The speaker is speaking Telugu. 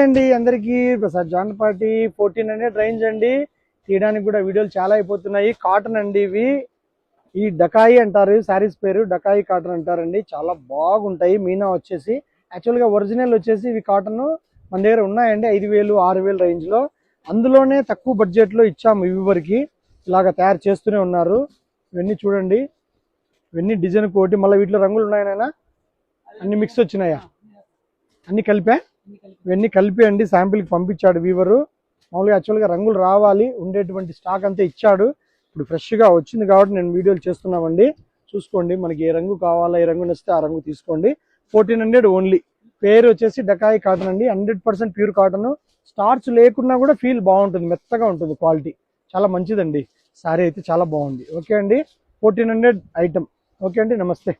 అండి అందరికీ. ప్రసాద్ జాన్ పార్టీ 1400 రేంజ్ అండి. తీయడానికి కూడా వీడియోలు చాలా అయిపోతున్నాయి. కాటన్ అండి ఇవి. ఈ డకాయి అంటారు శారీస్ పేరు, డకాయి కాటన్ అంటారండి. చాలా బాగుంటాయి. మీనా వచ్చేసి యాక్చువల్గా ఒరిజినల్ వచ్చేసి ఇవి కాటన్ మన దగ్గర ఉన్నాయండి 5000 6000 రేంజ్లో. అందులోనే తక్కువ బడ్జెట్లో ఇచ్చాము ఇవి వరకు. ఇలాగ తయారు చేస్తూనే ఉన్నారు. ఇవన్నీ చూడండి, ఇవన్నీ డిజైన్ కోటి. మళ్ళీ వీటిలో రంగులు ఉన్నాయనైనా అన్ని మిక్స్ వచ్చినాయా? అన్ని కలిపా? ఇవన్నీ కలిపి అండి శాంపిల్కి పంపించాడు వీవరు. మామూలుగా యాక్చువల్గా రంగులు రావాలి, ఉండేటువంటి స్టాక్ అంతా ఇచ్చాడు. ఇప్పుడు ఫ్రెష్గా వచ్చింది కాబట్టి నేను వీడియోలు చేస్తున్నామండి. చూసుకోండి, మనకి ఏ రంగు కావాలా, ఏ రంగు నచ్చితే ఆ రంగు తీసుకోండి. 1400 ఓన్లీ. పేరు వచ్చేసి డకాయి కాటన్ అండి. 100% ప్యూర్ కాటన్. స్టార్చ్ లేకున్నా కూడా ఫీల్ బాగుంటుంది, మెత్తగా ఉంటుంది. క్వాలిటీ చాలా మంచిదండి. సారీ అయితే చాలా బాగుంది. ఓకే అండి, 1400 ఐటమ్. ఓకే అండి, నమస్తే.